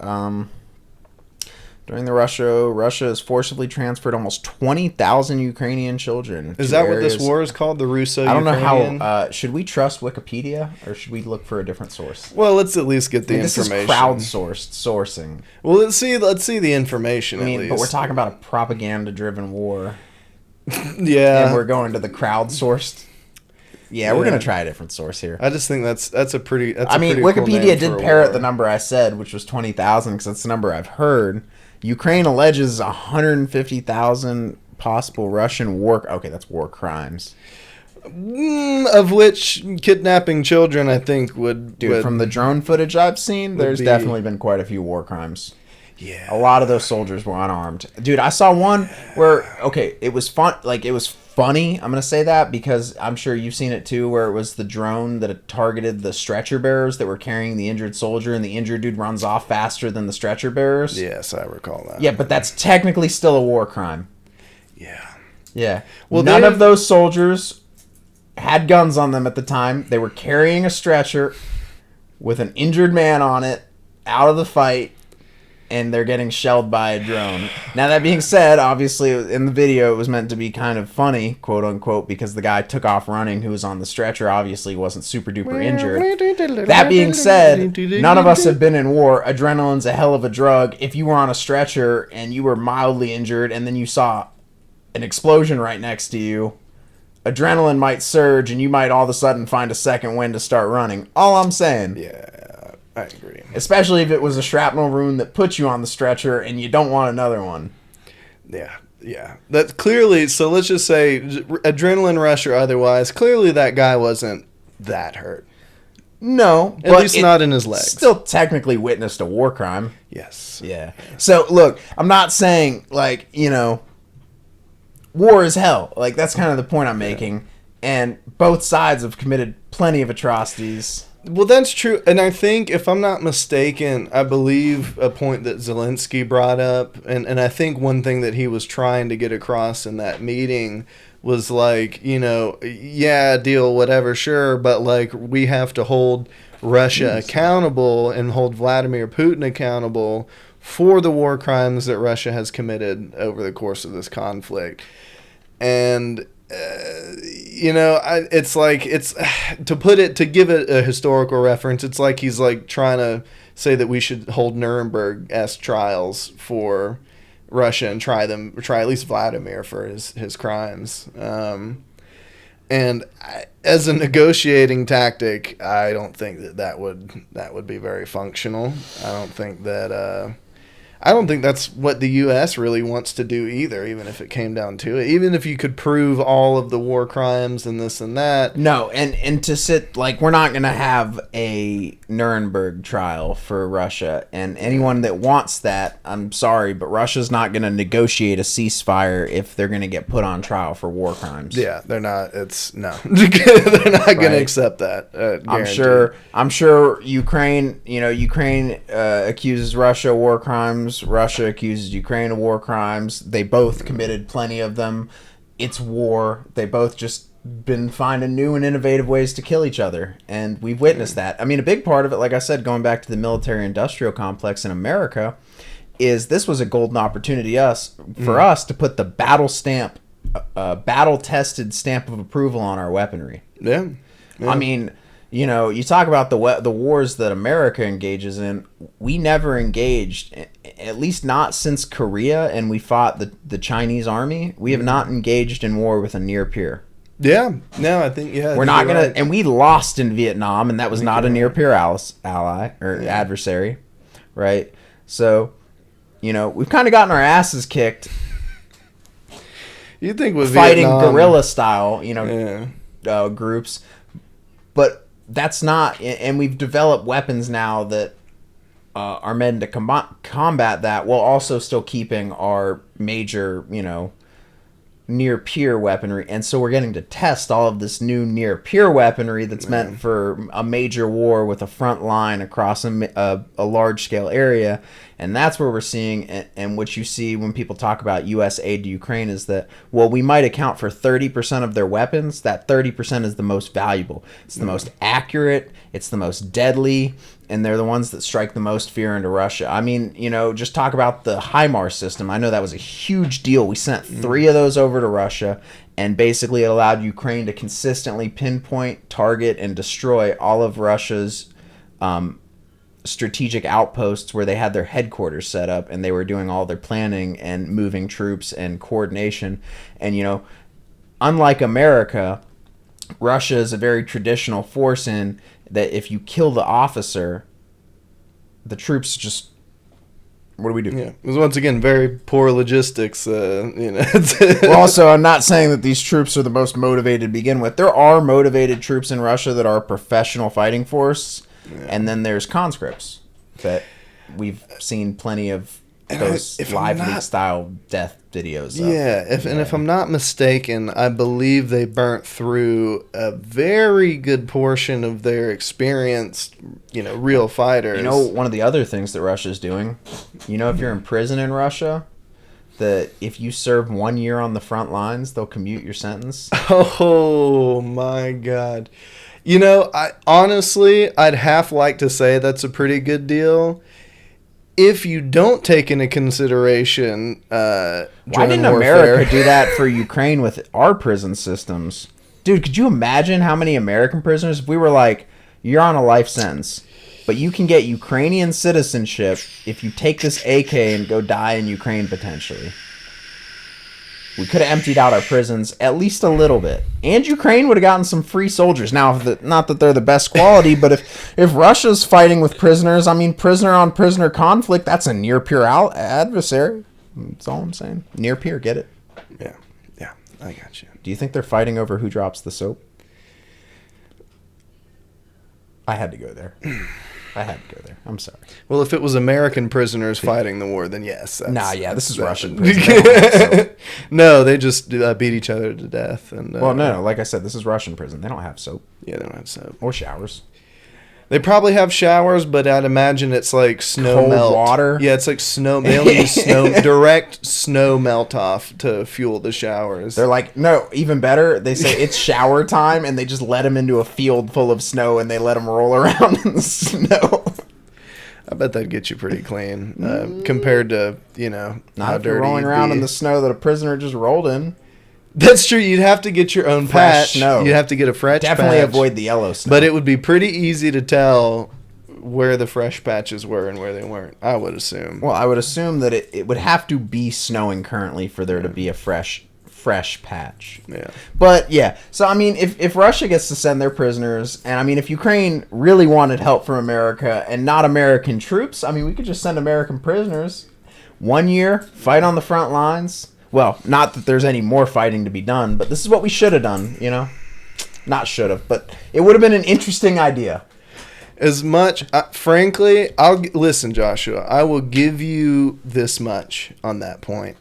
During the Russia has forcibly transferred almost 20,000 Ukrainian children. Is that what this war is called? The Russo-Ukrainian? I don't know how. Should we trust Wikipedia or should we look for a different source? Well, let's at least get the information. This is sourcing. Well, let's see the information. But we're talking about a propaganda-driven war. Yeah, and we're going to the crowdsourced. Yeah, we're gonna try a different source here. I just think that's a pretty. Wikipedia did parrot the number I said, which was 20,000, because that's the number I've heard. Ukraine alleges 150,000 possible Russian war. Okay, that's war crimes. Of which kidnapping children, I think, would. From the drone footage I've seen, there's definitely been quite a few war crimes. Yeah. A lot of those soldiers were unarmed. Dude, I saw one where, it was fun. It was funny. I'm going to say that because I'm sure you've seen it too, where it was the drone that had targeted the stretcher bearers that were carrying the injured soldier, and the injured dude runs off faster than the stretcher bearers. Yes, I recall that. Yeah, but that's technically still a war crime. Yeah. Yeah. Well, none of those soldiers had guns on them at the time. They were carrying a stretcher with an injured man on it out of the fight, and they're getting shelled by a drone. Now, that being said, obviously, in the video, it was meant to be kind of funny, quote unquote, because the guy took off running who was on the stretcher obviously wasn't super duper injured. That being said, none of us have been in war. Adrenaline's a hell of a drug. If you were on a stretcher and you were mildly injured and then you saw an explosion right next to you, adrenaline might surge and you might all of a sudden find a second wind to start running. All I'm saying. Yeah. I agree. Especially if it was a shrapnel wound that put you on the stretcher and you don't want another one. Yeah. That clearly, so let's just say, adrenaline rush or otherwise, clearly that guy wasn't that hurt. No. At least not in his legs. Still technically witnessed a war crime. Yes. Yeah. So, look, I'm not saying, war is hell. That's kind of the point I'm making. And both sides have committed plenty of atrocities. Well, that's true. And I think, if I'm not mistaken, I believe a point that Zelensky brought up, and I think one thing that he was trying to get across in that meeting was deal, whatever, sure, but we have to hold Russia accountable and hold Vladimir Putin accountable for the war crimes that Russia has committed over the course of this conflict. And It's like to give it a historical reference. It's like he's like trying to say that we should hold Nuremberg-esque trials for Russia and try at least Vladimir for his crimes. As a negotiating tactic, I don't think that would be very functional. I don't think that's what the U.S. really wants to do either, even if it came down to it. Even if you could prove all of the war crimes and this and that. No, and to sit, like, we're not going to have a Nuremberg trial for Russia. And anyone that wants that, I'm sorry, but Russia's not going to negotiate a ceasefire if they're going to get put on trial for war crimes. Yeah, they're not. No. They're not going to accept that. I'm sure Ukraine accuses Russia of war crimes. Russia accuses Ukraine of war crimes. They both committed plenty of them. It's war. They both just been finding new and innovative ways to kill each other, and we've witnessed that. I mean, a big part of it, like I said, going back to the military-industrial complex in America, is this was a golden opportunity for us to put the battle-tested stamp of approval on our weaponry. Yeah. I mean, you talk about the wars that America engages in. We never engaged, at least not since Korea, and we fought the Chinese army. We have not engaged in war with a near peer. Yeah. No, I think we're not gonna, right. And we lost in Vietnam, and that was not a near peer ally or adversary, right? So, we've kind of gotten our asses kicked. You think with fighting Vietnam, guerrilla style, groups, but that's not, and we've developed weapons now that are meant to combat that, while also still keeping our major, near peer weaponry. And so we're getting to test all of this new near peer weaponry that's meant for a major war with a front line across a large scale area. And that's where we're seeing, and what you see when people talk about U.S. aid to Ukraine is that, well, we might account for 30% of their weapons. That 30% is the most valuable. It's the most accurate. It's the most deadly. And they're the ones that strike the most fear into Russia. I mean, just talk about the HIMARS system. I know that was a huge deal. We sent 3 of those over to Russia, and basically it allowed Ukraine to consistently pinpoint, target, and destroy all of Russia's strategic outposts where they had their headquarters set up, and they were doing all their planning and moving troops and coordination. And, unlike America, Russia is a very traditional force in that if you kill the officer, the troops just, what do we do? Yeah, it was once again very poor logistics. Well, also, I'm not saying that these troops are the most motivated to begin with. There are motivated troops in Russia that are a professional fighting force, and then there's conscripts that we've seen plenty of those live leak style death videos. Yeah, if I'm not mistaken, I believe they burnt through a very good portion of their experienced, real fighters. One of the other things that Russia's doing, if you're in prison in Russia, that if you serve 1 year on the front lines, they'll commute your sentence. Oh my God. I'd half like to say that's a pretty good deal. If you don't take into consideration why didn't America do that for Ukraine with our prison systems? Dude, could you imagine how many American prisoners, if we were like, you're on a life sentence, but you can get Ukrainian citizenship if you take this AK and go die in Ukraine potentially. We could have emptied out our prisons at least a little bit. And Ukraine would have gotten some free soldiers. Now, not that they're the best quality, but if Russia's fighting with prisoners, prisoner-on-prisoner conflict, that's a near-peer adversary. That's all I'm saying. Near-peer, get it? Yeah, I got you. Do you think they're fighting over who drops the soap? I had to go there. I'm sorry. Well, if it was American prisoners fighting the war, then yes. This is Russian prisoners. No, they just beat each other to death. And no, like I said, this is Russian prison. They don't have soap. Yeah, they don't have soap. Or showers. They probably have showers, but I'd imagine it's like snow cold melt. Water. Yeah, it's like snow. They only use direct snow melt off to fuel the showers. They're like, no, even better. They say it's shower time, and they just let them into a field full of snow, and they let them roll around in the snow. I bet that'd get you pretty clean compared to not if you're rolling around in the snow that a prisoner just rolled in. That's true. You'd have to get your own Fresh patch. snow. You'd have to get a fresh Definitely patch. avoid the yellow snow. But it would be pretty easy to tell where the fresh patches were and where they weren't, I would assume. Well, I would assume that it would have to be snowing currently for there to be a fresh patch. Yeah. But yeah, so I mean, if Russia gets to send their prisoners, and I mean, if Ukraine really wanted help from America and not American troops, I mean, we could just send American prisoners. 1 year, fight on the front lines. Well, not that there's any more fighting to be done, but this is what we should have done, you know? Not should have, but it would have been an interesting idea. As much, frankly, listen, Joshua, I will give you this much on that point.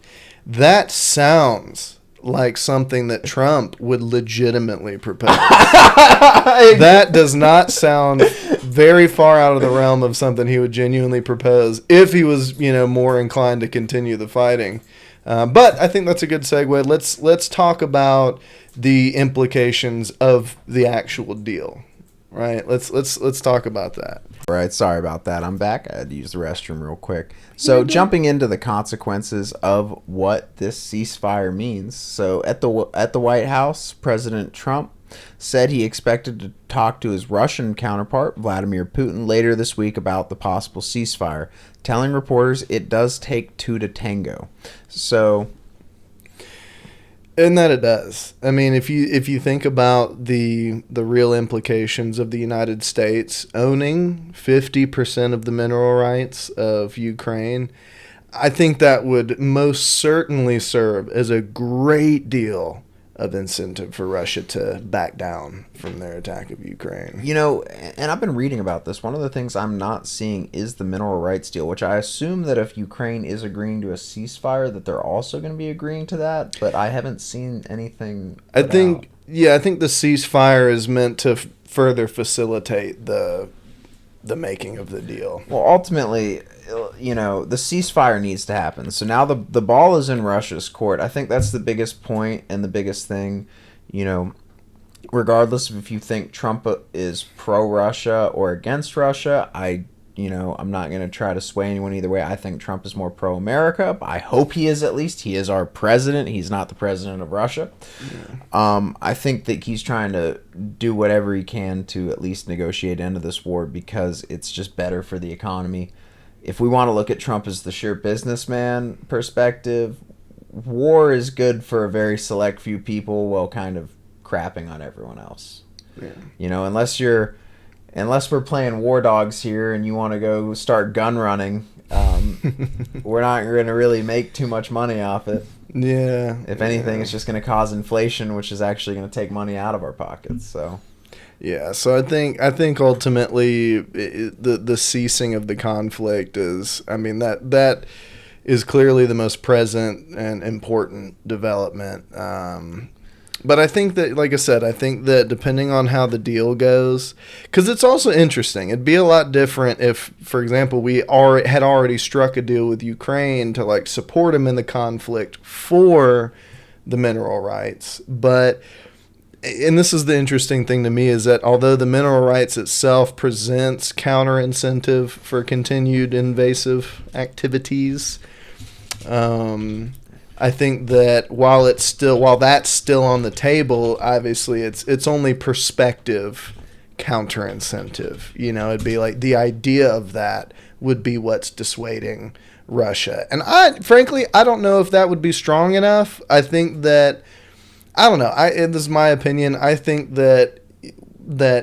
That sounds like something that Trump would legitimately propose. That does not sound very far out of the realm of something he would genuinely propose if he was, more inclined to continue the fighting. But I think that's a good segue. Let's talk about the implications of the actual deal. Right, let's talk about that. Right, sorry about that. I'm back. I had to use the restroom real quick. So jumping into the consequences of what this ceasefire means. So at the White House, President Trump said he expected to talk to his Russian counterpart, Vladimir Putin, later this week about the possible ceasefire, telling reporters it does take two to tango. So... And that it does. I mean, if you think about the real implications of the United States owning 50% of the mineral rights of Ukraine, I think that would most certainly serve as a great deal of incentive for Russia to back down from their attack of Ukraine. And I've been reading about this. One of the things I'm not seeing is the mineral rights deal, which I assume that if Ukraine is agreeing to a ceasefire, that they're also going to be agreeing to that. But I haven't seen anything. I think the ceasefire is meant to further facilitate the making of the deal. Well, ultimately, the ceasefire needs to happen. So now the ball is in Russia's court. I think that's the biggest point and the biggest thing, regardless of if you think Trump is pro-Russia or against Russia. I'm not going to try to sway anyone either way. I think Trump is more pro-America. I hope he is, at least. He is our president. He's not the president of Russia. Yeah. I think that he's trying to do whatever he can to at least negotiate end of this war because it's just better for the economy. If we want to look at Trump as the sheer businessman perspective, war is good for a very select few people while kind of crapping on everyone else. Yeah. Unless we're playing war dogs here and you want to go start gun running, we're not going to really make too much money off it. Yeah. If anything, it's just going to cause inflation, which is actually going to take money out of our pockets. So. Yeah, so I think ultimately the ceasing of the conflict is, that is clearly the most present and important development. But I think that, like I said, depending on how the deal goes, because it's also interesting. It'd be a lot different if, for example, we had already struck a deal with Ukraine to support them in the conflict for the mineral rights. But, and this is the interesting thing to me, is that although the mineral rights itself presents counter incentive for continued invasive activities, I think that while that's still on the table, obviously it's only prospective counter incentive. It'd be like the idea of that would be what's dissuading Russia. And frankly, I don't know if that would be strong enough. I think that, I don't know. This is my opinion. I think that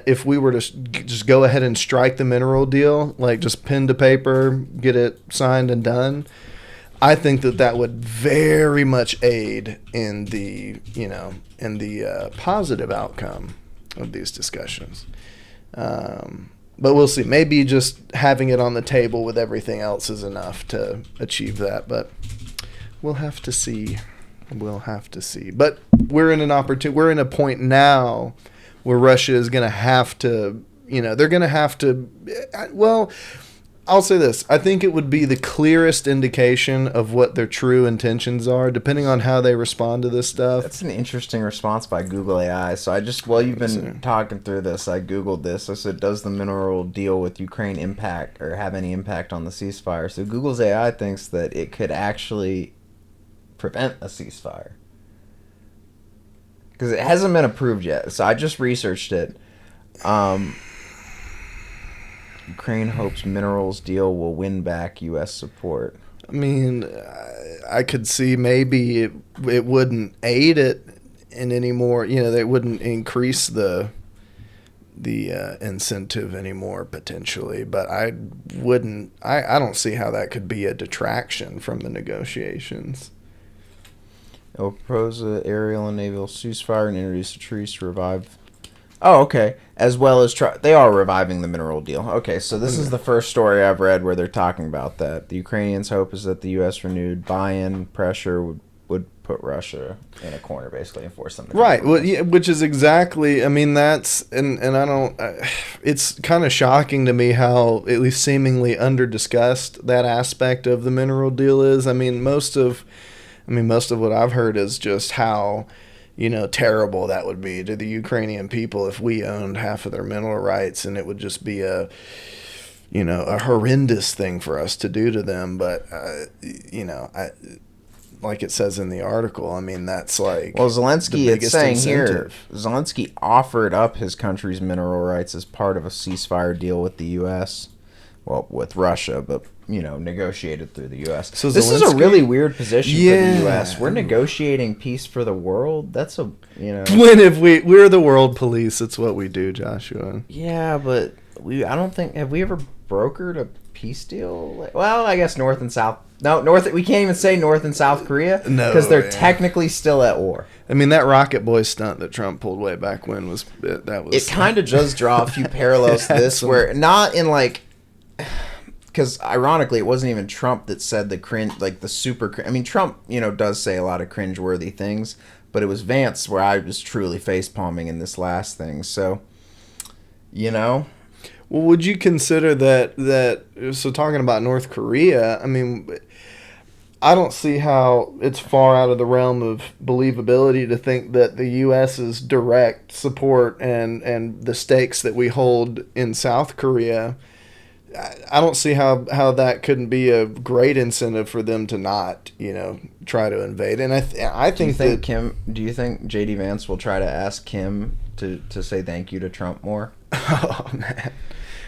if we were to just go ahead and strike the mineral deal, just pen to paper, get it signed and done, I think that would very much aid in the positive outcome of these discussions. But we'll see. Maybe just having it on the table with everything else is enough to achieve that. But we'll have to see. But we're in we're in a point now where Russia is going to have to. They're going to have to. Well, I'll say this. I think it would be the clearest indication of what their true intentions are, depending on how they respond to this stuff. That's an interesting response by Google AI. So while you've been talking through this, I Googled this. I said, does the mineral deal with Ukraine impact or have any impact on the ceasefire? So Google's AI thinks that it could actually prevent a ceasefire. because it hasn't been approved yet. So I just researched it. Ukraine hopes minerals deal will win back U.S. support. I mean, I could see maybe it wouldn't aid it in any more. You know, they wouldn't increase the incentive anymore potentially. But I don't see how that could be a detraction from the negotiations. It will propose an aerial and naval ceasefire and introduce a truce to revive. Oh, okay. As well as they are reviving the mineral deal. Okay, so this is the first story I've read where they're talking about that. The Ukrainians' hope is that the U.S. renewed buy-in pressure would put Russia in a corner, basically, and force them to right. Well, yeah, which is exactly. I mean, that's and I don't. It's kind of shocking to me how at least seemingly under-discussed that aspect of the mineral deal is. I mean, most of what I've heard is just how, you know, terrible that would be to the Ukrainian people if we owned half of their mineral rights, and it would just be a horrendous thing for us to do to them. But, like it says in the article, I mean, that's like, well, Zelensky, it's saying incentive. Here, Zelensky offered up his country's mineral rights as part of a ceasefire deal with the U.S., well, with Russia, but, you know, negotiated through the U.S. So this is a really weird position for the U.S. We're Yeah. negotiating peace for the world. That's a, you know. When if we're the world police, it's what we do, Joshua. Yeah, but I don't think, have we ever brokered a peace deal? Well, I guess North and South. No, we can't even say North and South Korea. No, because they're yeah. technically still at war. I mean, that Rocket Boy stunt that Trump pulled way back when was. It kind of does draw a few parallels to this, where not in like. Because ironically, it wasn't even Trump that said the cringe, like the super. I mean, Trump, you know, does say a lot of cringeworthy things, but it was Vance where I was truly facepalming in this last thing. So, you know. Well, would you consider that? So talking about North Korea, I mean, I don't see how it's far out of the realm of believability to think that the U.S.'s direct support and the stakes that we hold in South Korea. I don't see how that couldn't be a great incentive for them to not, you know, try to invade. And I think that Kim. Do you think J.D. Vance will try to ask Kim to say thank you to Trump more? Oh man,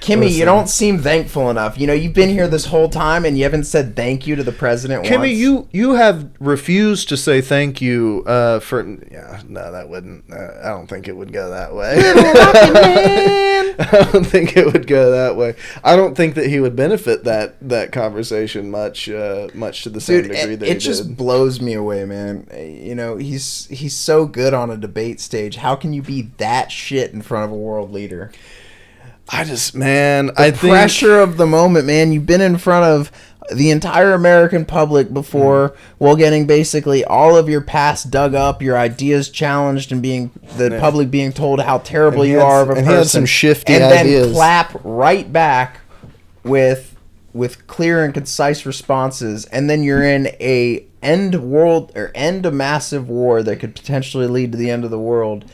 Kimmy, Listen. you don't seem thankful enough. You know, you've been here this whole time and you haven't said thank you to the president Kimmy, once. you have refused to say thank you for. Yeah, no, that wouldn't. I don't think it would go that way. I don't think it would go that way. I don't think that he would benefit that conversation much to the same degree that he it just did. blows me away, man. You know, he's so good on a debate stage. How can you be that shit in front of a world leader? I think Pressure of the moment, man. You've been in front of the entire American public before, while getting basically all of your past dug up, your ideas challenged, and the public being told how terrible you are of a person. And he had some shifty and ideas. then clap right back with clear and concise responses, and then you're in a end a massive war that could potentially lead to the end of the world.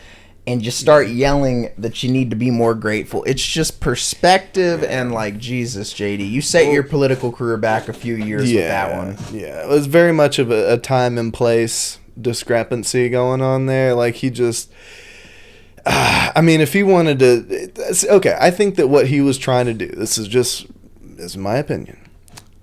And you start yelling that you need to be more grateful. It's just perspective and like, Jesus, JD, you set your political career back a few years with that one. Yeah, it was very much of a time and place discrepancy going on there. Like he just, I mean, if he wanted to, okay, I think that what he was trying to do, this is my opinion.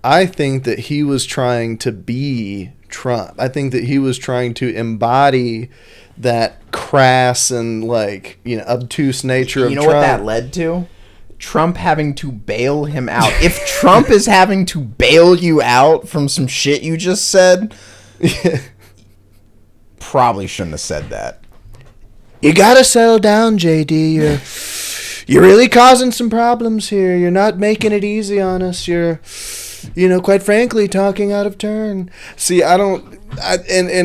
I think that he was trying to be Trump. I think that he was trying to embody that crass and like, you know, obtuse nature of Trump. You know what that led to? Trump having to bail him out. If Trump is having to bail you out from some shit you just said, probably shouldn't have said that. You gotta settle down, JD. You're really causing some problems here. You're not making it easy on us. You're, you know, quite frankly, talking out of turn. See, and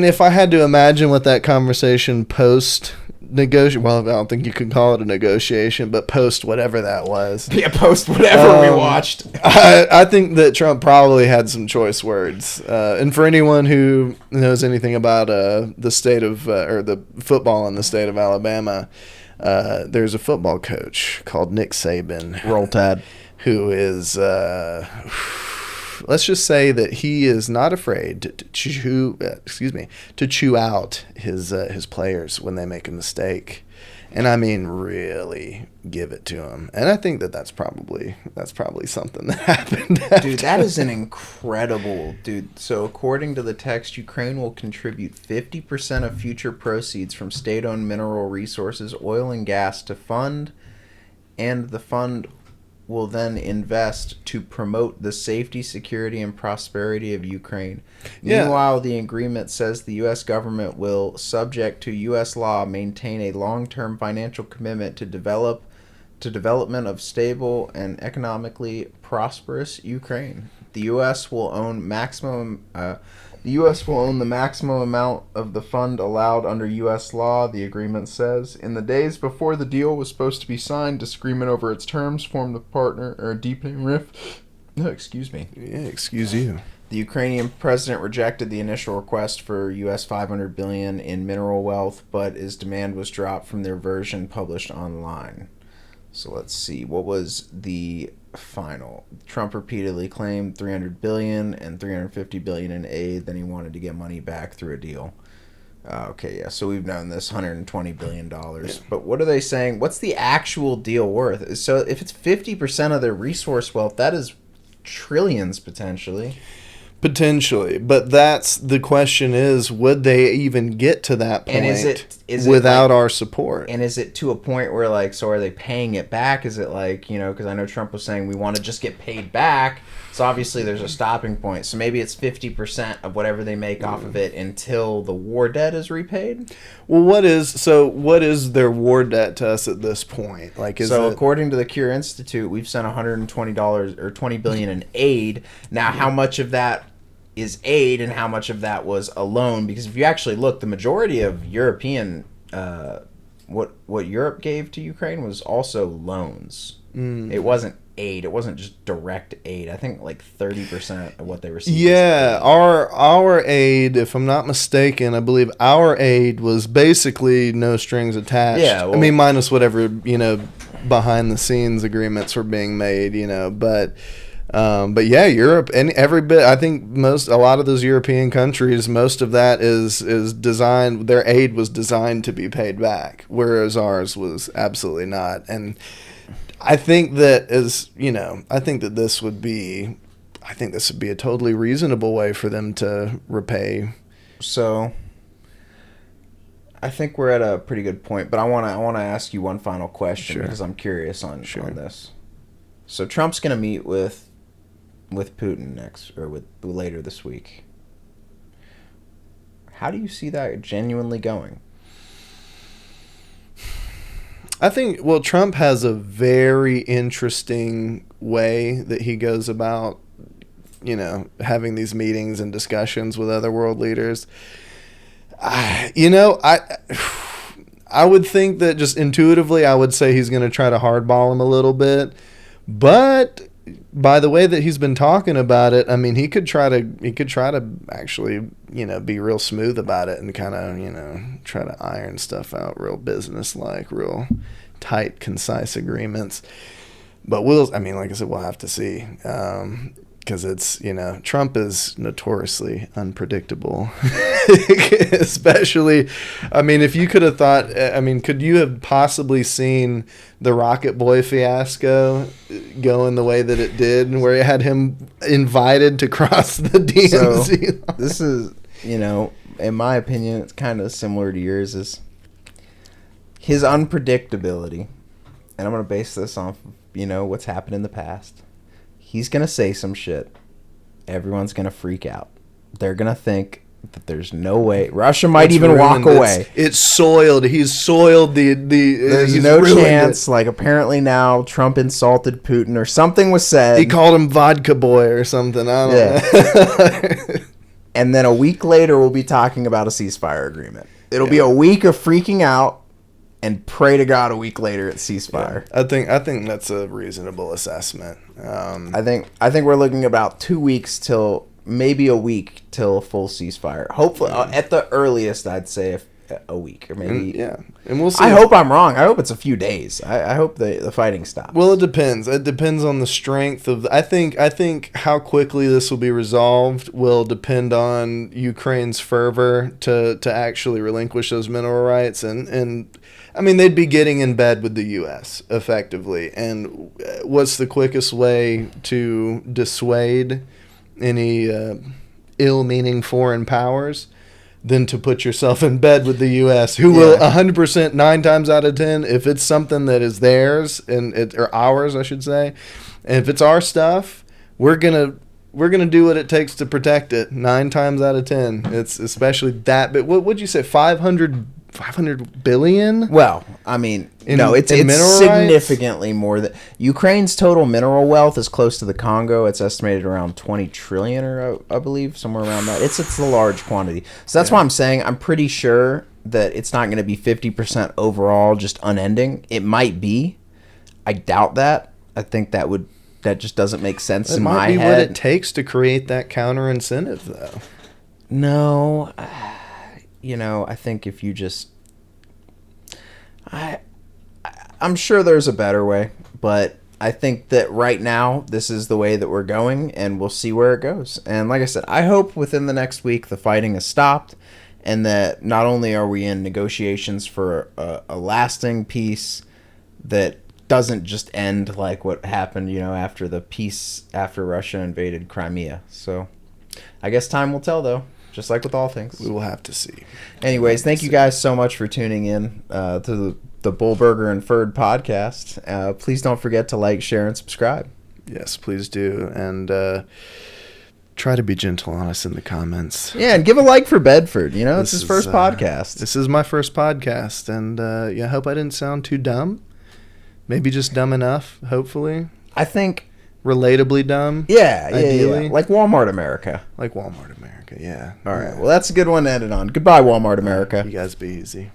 if I had to imagine what that conversation post-negotiation, well, I don't think you could call it a negotiation, but post whatever that was. Yeah, post whatever we watched. I think that Trump probably had some choice words. And for anyone who knows anything about the state of, or the football in the state of Alabama, there's a football coach called Nick Saban. Roll Tide. Who is let's just say that he is not afraid to chew out his players when they make a mistake. And I mean, really give it to him. And I think that's probably something that happened. Dude, that is an incredible, dude. So according to the text, Ukraine will contribute 50% of future proceeds from state-owned mineral resources, oil and gas to fund, and the fund will then invest to promote the safety, security, and prosperity of Ukraine. Yeah. Meanwhile, the agreement says the U.S. government will, subject to U.S. law, maintain a long-term financial commitment to development of stable and economically prosperous Ukraine. The U.S. will own the maximum amount of the fund allowed under U.S. law, the agreement says. In the days before the deal was supposed to be signed, disagreement over its terms formed a deepening rift. No, excuse me. Yeah, excuse you. The Ukrainian president rejected the initial request for U.S. $500 billion in mineral wealth, but his demand was dropped from their version published online. So let's see. What was the final? Trump repeatedly claimed $300 billion and $350 billion in aid. Then he wanted to get money back through a deal. Okay, yeah. So we've known this $120 billion. But what are they saying? What's the actual deal worth? So if it's 50% of their resource wealth, that is trillions potentially. Potentially, but that's the question: is would they even get to that point and is it without like, our support? And is it to a point where, like, so are they paying it back? Is it like, you know, because I know Trump was saying we want to just get paid back. So obviously there's a stopping point. So maybe it's 50% of whatever they make off of it until the war debt is repaid. Well, what is their war debt to us at this point? Like, according to the Cure Institute, we've sent $120 or $20 billion in aid. Now, how much of that is aid and how much of that was a loan? Because if you actually look, the majority of European what Europe gave to Ukraine was also loans. It wasn't aid. It wasn't just direct aid. I think like 30% of what they received. Yeah, our aid, if I'm not mistaken, I believe our aid was basically no strings attached. Yeah, well, I mean, minus whatever, you know, behind the scenes agreements were being made, you know, but yeah, Europe and every bit. I think a lot of those European countries, most of that is designed. Their aid was designed to be paid back, whereas ours was absolutely not. And I think that this would be a totally reasonable way for them to repay. So I think we're at a pretty good point, but I want to ask you one final question because I'm curious on this. So Trump's going to meet with Putin next, or later this week. How do you see that genuinely going? I think, well, Trump has a very interesting way that he goes about, you know, having these meetings and discussions with other world leaders. I would think that just intuitively, I would say he's going to try to hardball him a little bit, but by the way that he's been talking about it, I mean, he could try to actually, you know, be real smooth about it and kind of, you know, try to iron stuff out real business-like, real tight, concise agreements. But like I said, we'll have to see. Because it's, you know, Trump is notoriously unpredictable. Especially, I mean, if you could have thought, could you have possibly seen the Rocket Boy fiasco going the way that it did, where it had him invited to cross the DMZ? So, this is, you know, in my opinion, it's kind of similar to yours, is his unpredictability. And I'm going to base this on, you know, what's happened in the past. He's going to say some shit. Everyone's going to freak out. They're going to think that there's no way. Russia might even walk away. It's soiled. He's soiled the there's no chance. Like, apparently now Trump insulted Putin or something was said. He called him Vodka Boy or something. I don't know. And then a week later, we'll be talking about a ceasefire agreement. It'll be a week of freaking out. And pray to God a week later at ceasefire. Yeah, I think that's a reasonable assessment. I think we're looking at about 2 weeks till maybe a week till a full ceasefire. Hopefully, at the earliest, I'd say a week or maybe. And we'll see. I hope I'm wrong. I hope it's a few days. I hope the fighting stops. Well, it depends. It depends on the strength of. I think how quickly this will be resolved will depend on Ukraine's fervor to actually relinquish those mineral rights, and I mean they'd be getting in bed with the U.S. effectively. And what's the quickest way to dissuade any ill-meaning foreign powers than to put yourself in bed with the U.S., who will 100% 9 times out of 10, if it's something that is theirs or ours, I should say, and if it's our stuff, we're gonna do what it takes to protect it 9 times out of 10. It's especially that. But what would you say? 500 billion? Well, I mean, it's mineral significantly more than Ukraine's total mineral wealth is close to the Congo. It's estimated around 20 trillion, or I believe somewhere around that. It's a large quantity. So that's why I'm saying I'm pretty sure that it's not going to be 50% overall, just unending. It might be. I doubt that. I think that just doesn't make sense in my head. It might be what it takes to create that counter incentive, though. No. I think if you just... I'm sure there's a better way, but I think that right now this is the way that we're going, and we'll see where it goes. And like I said, I hope within the next week the fighting has stopped, and that not only are we in negotiations for a lasting peace that doesn't just end like what happened, after the peace after Russia invaded Crimea. So I guess time will tell, though. Just like with all things. We will have to see. Anyways, thank you guys so much for tuning in to the Bullburger and Ferd podcast. Please don't forget to like, share, and subscribe. Yes, please do. And try to be gentle on us in the comments. Yeah, and give a like for Bedford. It's his first podcast. This is my first podcast. And I hope I didn't sound too dumb. Maybe just dumb enough, hopefully. I think... Relatably dumb. Yeah, ideally. Yeah. Like Walmart America. Like Walmart America, yeah. All right. Well, that's a good one to end it on. Goodbye, Walmart America. You guys be easy.